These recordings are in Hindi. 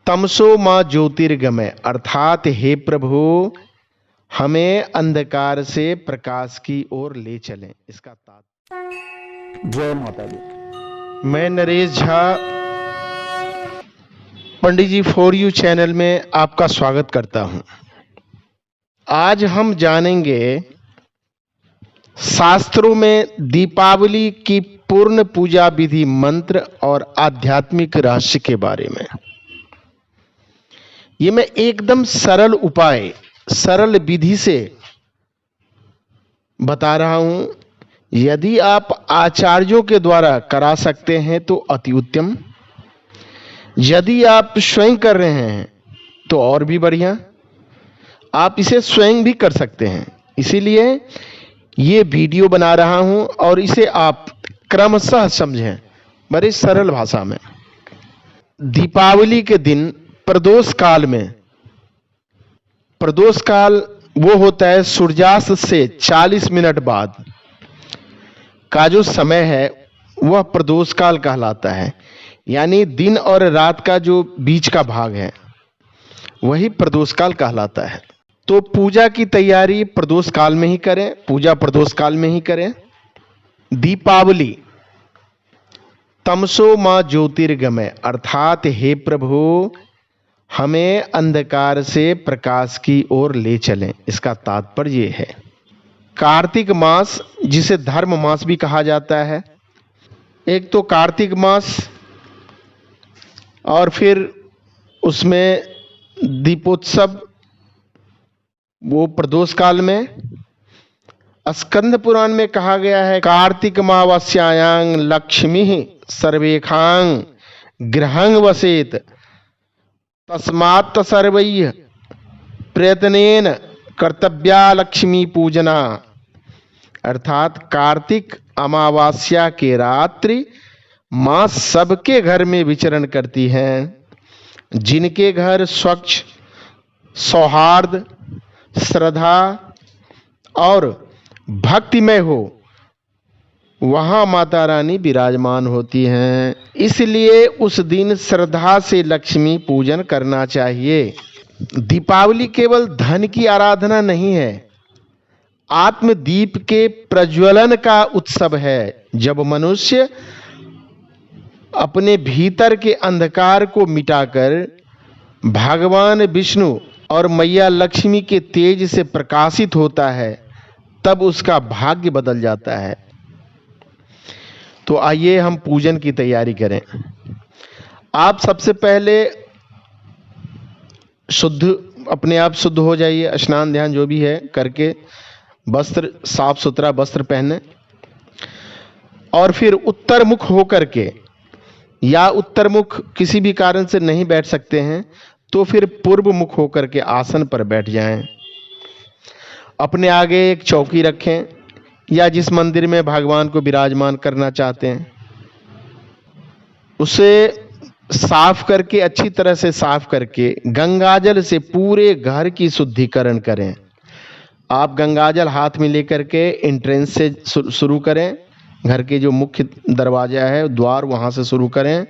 तमसो मां ज्योतिर्गमय, अर्थात हे प्रभु हमें अंधकार से प्रकाश की ओर ले चलें। इसका तात्पर्य। जय माता दी। मैं नरेश झा पंडित जी फॉर यू चैनल में आपका स्वागत करता हूं। आज हम जानेंगे शास्त्रों में दीपावली की पूर्ण पूजा विधि, मंत्र और आध्यात्मिक रहस्य के बारे में। ये मैं एकदम सरल उपाय, सरल विधि से बता रहा हूं। यदि आप आचार्यों के द्वारा करा सकते हैं तो अति उत्तम। यदि आप स्वयं कर रहे हैं तो और भी बढ़िया। आप इसे स्वयं भी कर सकते हैं, इसीलिए ये वीडियो बना रहा हूं और इसे आप क्रमशः समझें बड़ी सरल भाषा में। दीपावली के दिन प्रदोष काल में, प्रदोष काल वो होता है सूर्यास्त से 40 मिनट बाद का जो समय है वह प्रदोष काल कहलाता है। यानी दिन और रात का जो बीच का भाग है वही प्रदोष काल कहलाता है। तो पूजा की तैयारी प्रदोष काल में ही करें, पूजा प्रदोष काल में ही करें। दीपावली तमसो मां ज्योतिर्गमय, अर्थात हे प्रभु हमें अंधकार से प्रकाश की ओर ले चलें। इसका तात्पर्य यह है, कार्तिक मास जिसे धर्म मास भी कहा जाता है, एक तो कार्तिक मास और फिर उसमें दीपोत्सव वो प्रदोष काल में। स्कंद पुराण में कहा गया है, कार्तिक मावस्यायां लक्ष्मी सर्वेखांग गृहं वसेत तस्मात् सर्वैः प्रयत्नेन कर्तव्या लक्ष्मी पूजना। अर्थात कार्तिक अमावस्या के रात्रि मां सबके घर में विचरण करती हैं। जिनके घर स्वच्छ, सौहार्द, श्रद्धा और भक्तिमय हो वहां माता रानी विराजमान होती हैं। इसलिए उस दिन श्रद्धा से लक्ष्मी पूजन करना चाहिए। दीपावली केवल धन की आराधना नहीं है, आत्मदीप के प्रज्वलन का उत्सव है। जब मनुष्य अपने भीतर के अंधकार को मिटाकर भगवान विष्णु और मैया लक्ष्मी के तेज से प्रकाशित होता है तब उसका भाग्य बदल जाता है। तो आइए हम पूजन की तैयारी करें। आप सबसे पहले शुद्ध, अपने आप शुद्ध हो जाइए, स्नान ध्यान जो भी है करके वस्त्र, साफ सुथरा वस्त्र पहने और फिर उत्तर मुख होकर के, या उत्तर मुख किसी भी कारण से नहीं बैठ सकते हैं तो फिर पूर्व मुख होकर के आसन पर बैठ जाएं। अपने आगे एक चौकी रखें या जिस मंदिर में भगवान को विराजमान करना चाहते हैं उसे साफ करके, अच्छी तरह से साफ करके गंगाजल से पूरे घर की शुद्धिकरण करें। आप गंगाजल हाथ में लेकर के एंट्रेंस से शुरू करें, घर के जो मुख्य दरवाजा है द्वार वहां से शुरू करें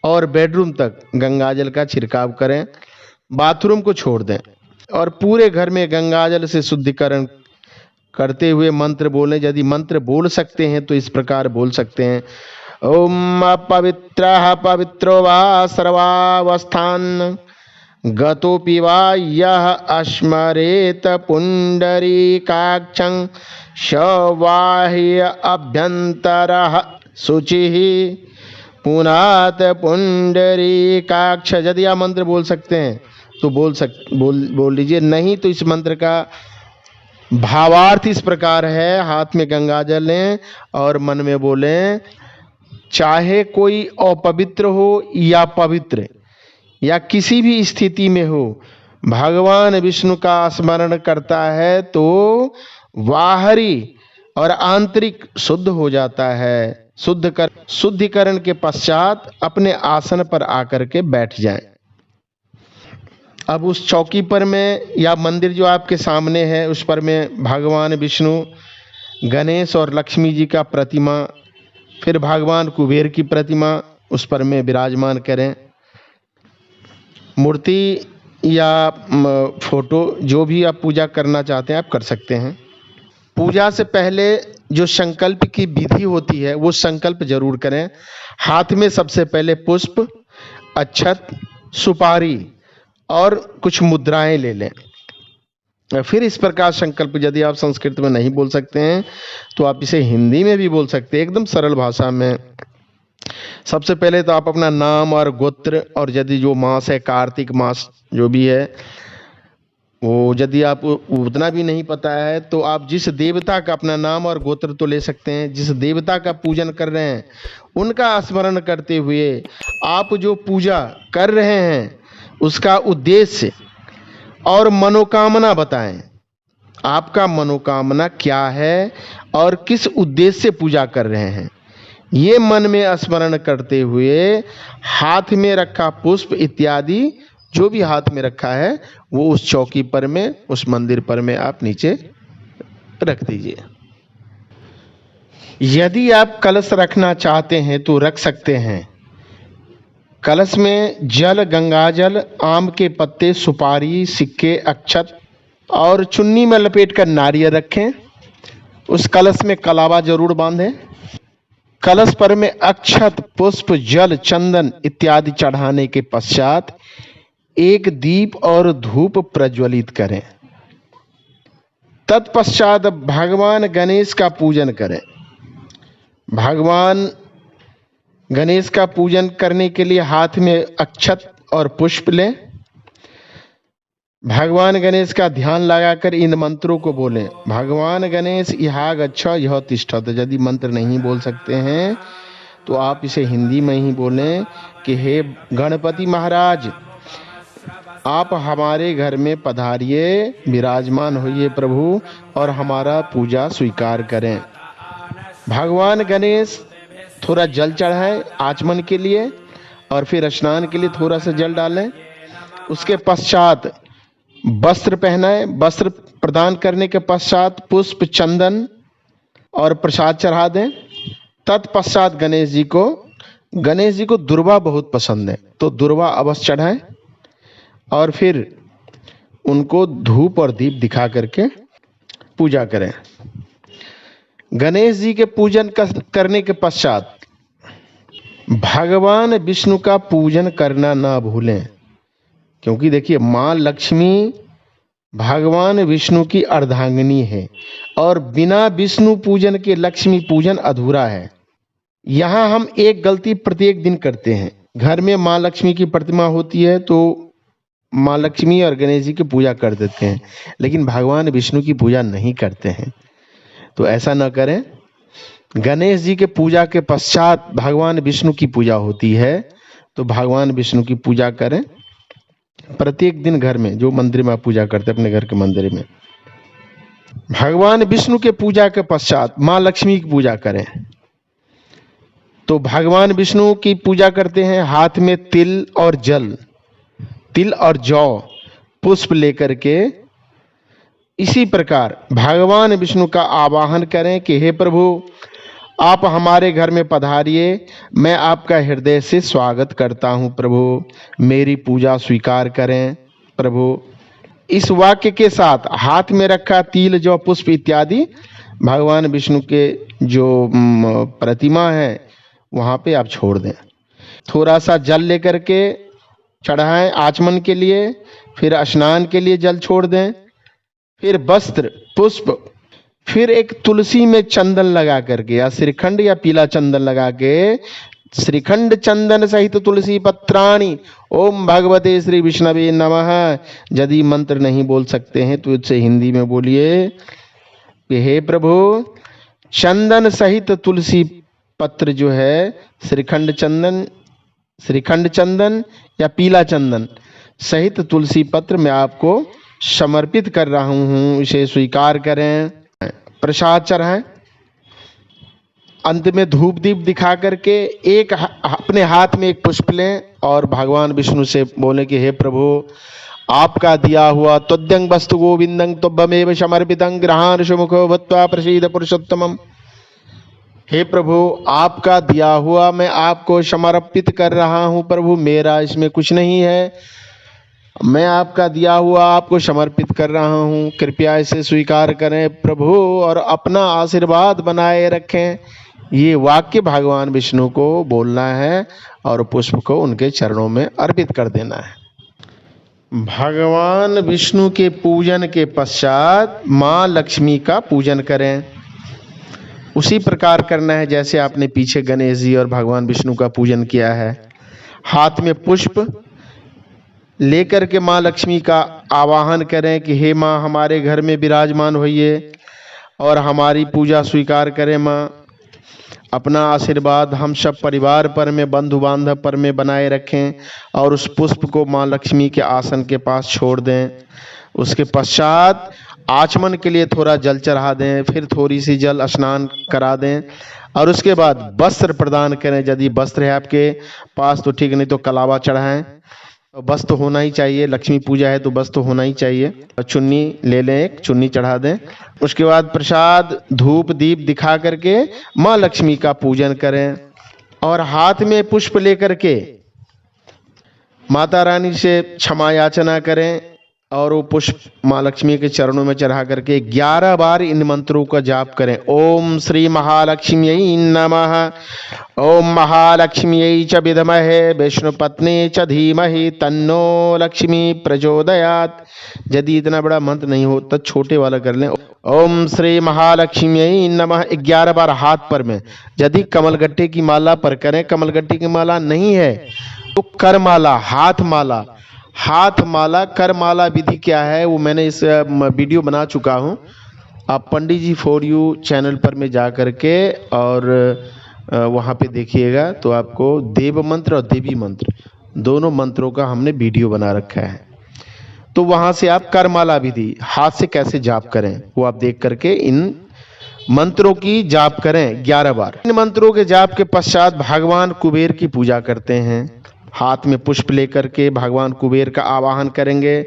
और बेडरूम तक गंगाजल का छिड़काव करें। बाथरूम को छोड़ दें और पूरे घर में गंगाजल से शुद्धिकरण करते हुए मंत्र बोलें। यदि मंत्र बोल सकते हैं तो इस प्रकार बोल सकते हैं, ओम अपवित्रः पवित्रो वा सर्वावस्थान् गतोऽपि वा यः अस्मरेत पुण्डरीकाक्षं शवाह्य अभ्यन्तरः शुचिः पुनात पुण्डरीकाक्ष। यदि आप मंत्र बोल सकते हैं तो बोल लीजिए, नहीं तो इस मंत्र का भावार्थ इस प्रकार है, हाथ में गंगाजल लें और मन में बोलें, चाहे कोई अपवित्र हो या पवित्र या किसी भी स्थिति में हो, भगवान विष्णु का स्मरण करता है तो बाहरी और आंतरिक शुद्ध हो जाता है। शुद्धिकरण के पश्चात अपने आसन पर आकर के बैठ जाएं। अब उस चौकी पर में या मंदिर जो आपके सामने है उस पर में भगवान विष्णु, गणेश और लक्ष्मी जी का प्रतिमा, फिर भगवान कुबेर की प्रतिमा उस पर में विराजमान करें। मूर्ति या फोटो जो भी आप पूजा करना चाहते हैं आप कर सकते हैं। पूजा से पहले जो संकल्प की विधि होती है वो संकल्प जरूर करें। हाथ में सबसे पहले पुष्प, अक्षत, सुपारी और कुछ मुद्राएं ले लें। फिर इस प्रकार संकल्प, यदि आप संस्कृत में नहीं बोल सकते हैं तो आप इसे हिंदी में भी बोल सकते हैं, एकदम सरल भाषा में। सबसे पहले तो आप अपना नाम और गोत्र, और यदि जो मास है कार्तिक मास जो भी है वो, यदि आप उतना भी नहीं पता है तो आप जिस देवता का अपना नाम और गोत्र तो ले सकते हैं, जिस देवता का पूजन कर रहे हैं उनका स्मरण करते हुए आप जो पूजा कर रहे हैं उसका उद्देश्य और मनोकामना बताएं। आपका मनोकामना क्या है और किस उद्देश्य से पूजा कर रहे हैं, ये मन में स्मरण करते हुए हाथ में रखा पुष्प इत्यादि जो भी हाथ में रखा है वो उस चौकी पर में, उस मंदिर पर में आप नीचे रख दीजिए। यदि आप कलश रखना चाहते हैं तो रख सकते हैं। कलश में जल, गंगाजल, आम के पत्ते, सुपारी, सिक्के, अक्षत और चुन्नी में लपेटकर नारियल रखें। उस कलश में कलावा जरूर बांधें। कलश पर में अक्षत, पुष्प, जल, चंदन इत्यादि चढ़ाने के पश्चात एक दीप और धूप प्रज्वलित करें। तत्पश्चात भगवान गणेश का पूजन करें। भगवान गणेश का पूजन करने के लिए हाथ में अक्षत और पुष्प लें। भगवान गणेश का ध्यान लगाकर इन मंत्रों को बोलें। भगवान गणेश यह गच्छ यह तिष्ठत। यदि मंत्र नहीं बोल सकते हैं तो आप इसे हिंदी में ही बोलें कि हे गणपति महाराज, आप हमारे घर में पधारिए, विराजमान होइए प्रभु, और हमारा पूजा स्वीकार करें। भगवान गणेश थोड़ा जल चढ़ाएं आचमन के लिए, और फिर स्नान के लिए थोड़ा सा जल डालें। उसके पश्चात वस्त्र पहनाएं। वस्त्र प्रदान करने के पश्चात पुष्प, चंदन और प्रसाद चढ़ा दें। तत्पश्चात गणेश जी को दुर्वा बहुत पसंद है तो दुर्वा अवश्य चढ़ाएं, और फिर उनको धूप और दीप दिखा करके पूजा करें। गणेश जी के पूजन करने के पश्चात भगवान विष्णु का पूजन करना ना भूलें, क्योंकि देखिए माँ लक्ष्मी भगवान विष्णु की अर्धांगिनी है और बिना विष्णु पूजन के लक्ष्मी पूजन अधूरा है। यहाँ हम एक गलती प्रत्येक दिन करते हैं। घर में माँ लक्ष्मी की प्रतिमा होती है तो माँ लक्ष्मी और गणेश जी की पूजा कर देते हैं, लेकिन भगवान विष्णु की पूजा नहीं करते हैं। तो ऐसा न करें। गणेश जी के पूजा के पश्चात भगवान विष्णु की पूजा होती है, तो भगवान विष्णु की पूजा करें प्रत्येक दिन। घर में जो मंदिर में आप पूजा करते हैं अपने घर के मंदिर में भगवान विष्णु के पूजा के पश्चात माँ लक्ष्मी की पूजा करें। तो भगवान विष्णु की पूजा करते हैं हाथ में तिल और जल, तिल और जौ, पुष्प लेकर के। इसी प्रकार भगवान विष्णु का आवाहन करें कि हे प्रभु, आप हमारे घर में पधारिए, मैं आपका हृदय से स्वागत करता हूं प्रभु, मेरी पूजा स्वीकार करें प्रभु। इस वाक्य के साथ हाथ में रखा तिल, जौ, पुष्प इत्यादि भगवान विष्णु के जो प्रतिमा है वहाँ पे आप छोड़ दें। थोड़ा सा जल लेकर के चढ़ाएं आचमन के लिए, फिर स्नान के लिए जल छोड़ दें, फिर वस्त्र, पुष्प, फिर एक तुलसी में चंदन लगा करके या श्रीखंड या पीला चंदन लगा के, श्रीखंड चंदन सहित तुलसी पत्राणि ओम भगवते श्री विष्णवे नमः। यदि मंत्र नहीं बोल सकते हैं तो इससे हिंदी में बोलिए कि हे प्रभु, चंदन सहित तुलसी पत्र जो है, श्रीखंड चंदन या पीला चंदन सहित तुलसी पत्र मैं आपको समर्पित कर रहा हूँ, इसे स्वीकार करें। प्रसाद चढ़ाएं। अंत में धूप दीप दिखा करके एक अपने हाथ में एक पुष्प लें और भगवान विष्णु से बोले कि हे प्रभु, आपका दिया हुआ त्वद्यं वस्तु गोविंदं तुभ्यमेव समर्पितं गृहाण सुमुखो भूत्वा प्रसीद पुरुषोत्तमम्। हे प्रभु, आपका दिया हुआ मैं आपको समर्पित कर रहा हूँ प्रभु, मेरा इसमें कुछ नहीं है, मैं आपका दिया हुआ आपको समर्पित कर रहा हूँ, कृपया इसे स्वीकार करें प्रभु और अपना आशीर्वाद बनाए रखें। ये वाक्य भगवान विष्णु को बोलना है और पुष्प को उनके चरणों में अर्पित कर देना है। भगवान विष्णु के पूजन के पश्चात माँ लक्ष्मी का पूजन करें। उसी प्रकार करना है जैसे आपने पीछे गणेश जी और भगवान विष्णु का पूजन किया है। हाथ में पुष्प लेकर के माँ लक्ष्मी का आवाहन करें कि हे माँ हमारे घर में विराजमान होइए और हमारी पूजा स्वीकार करें। माँ अपना आशीर्वाद हम सब परिवार पर में, बंधु बांधव पर में बनाए रखें और उस पुष्प को माँ लक्ष्मी के आसन के पास छोड़ दें। उसके पश्चात आचमन के लिए थोड़ा जल चढ़ा दें, फिर थोड़ी सी जल स्नान करा दें और उसके बाद वस्त्र प्रदान करें। यदि वस्त्र है आपके पास तो ठीक, नहीं तो कलावा चढ़ाएं। वस्त्र होना ही चाहिए, लक्ष्मी पूजा है तो वस्त्र होना ही चाहिए। चुन्नी ले लें, एक चुन्नी चढ़ा दें। उसके बाद प्रसाद धूप दीप दिखा करके माँ लक्ष्मी का पूजन करें और हाथ में पुष्प लेकर के माता रानी से क्षमा याचना करें और वो पुष्प माँ लक्ष्मी के चरणों में चढ़ा करके 11 बार इन मंत्रों का जाप करें। ओम श्री महालक्ष्म्यै नमः, ओम महालक्ष्म्यै च विद्महे विष्णुपत्नी च धीमहि तन्नो लक्ष्मी प्रचोदयात्। यदि इतना बड़ा मंत्र नहीं हो तो छोटे वाला कर लें। ओम श्री महालक्ष्म्यै नमः 11 बार हाथ पर में। यदि कमलगट्टे की माला पर करें, कमलगट्टे की माला नहीं है तो करमाला, हाथ माला करमाला विधि क्या है वो मैंने इस वीडियो बना चुका हूँ। आप पंडित जी फॉर यू चैनल पर में जा करके और वहाँ पे देखिएगा तो आपको देव मंत्र और देवी मंत्र दोनों मंत्रों का हमने वीडियो बना रखा है। तो वहाँ से आप करमाला विधि हाथ से कैसे जाप करें वो आप देख करके इन मंत्रों की जाप करें 11 बार। इन मंत्रों के जाप के पश्चात भगवान कुबेर की पूजा करते हैं। हाथ में पुष्प लेकर के भगवान कुबेर का आवाहन करेंगे,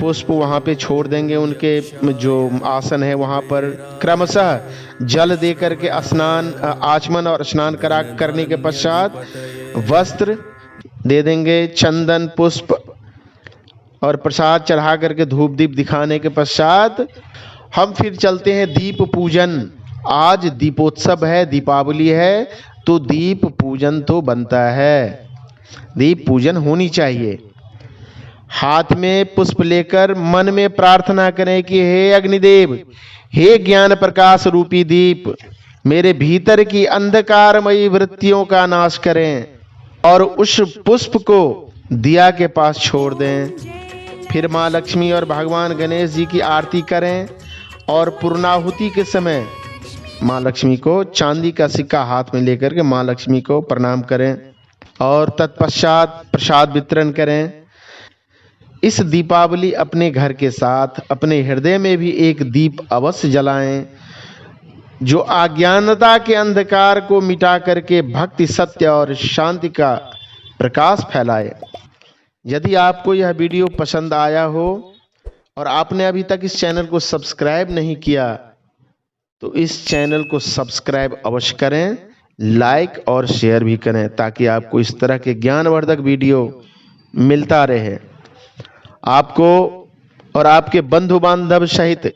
पुष्प वहाँ पे छोड़ देंगे, उनके जो आसन है वहाँ पर क्रमशः जल दे करके स्नान, आचमन और स्नान करने के पश्चात वस्त्र दे देंगे, चंदन पुष्प और प्रसाद चढ़ा करके धूप दीप दिखाने के पश्चात हम फिर चलते हैं दीप पूजन। आज दीपोत्सव है, दीपावली है तो दीप पूजन तो बनता है, दीप पूजन होनी चाहिए। हाथ में पुष्प लेकर मन में प्रार्थना करें कि हे अग्निदेव, हे ज्ञान प्रकाश रूपी दीप, मेरे भीतर की अंधकारमयी वृत्तियों का नाश करें और उस पुष्प को दिया के पास छोड़ दें। फिर माँ लक्ष्मी और भगवान गणेश जी की आरती करें और पूर्णाहुति के समय माँ लक्ष्मी को चांदी का सिक्का हाथ में लेकर के माँ लक्ष्मी को प्रणाम करें और तत्पश्चात प्रसाद वितरण करें। इस दीपावली अपने घर के साथ अपने हृदय में भी एक दीप अवश्य जलाएं जो अज्ञानता के अंधकार को मिटा करके भक्ति, सत्य और शांति का प्रकाश फैलाए। यदि आपको यह वीडियो पसंद आया हो और आपने अभी तक इस चैनल को सब्सक्राइब नहीं किया तो इस चैनल को सब्सक्राइब अवश्य करें, लाइक और शेयर भी करें ताकि आपको इस तरह के ज्ञानवर्धक वीडियो मिलता रहे। आपको और आपके बंधु बांधव सहित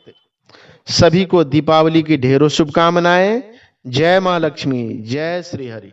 सभी को दीपावली की ढेरों शुभकामनाएं। जय मां लक्ष्मी, जय श्री हरि।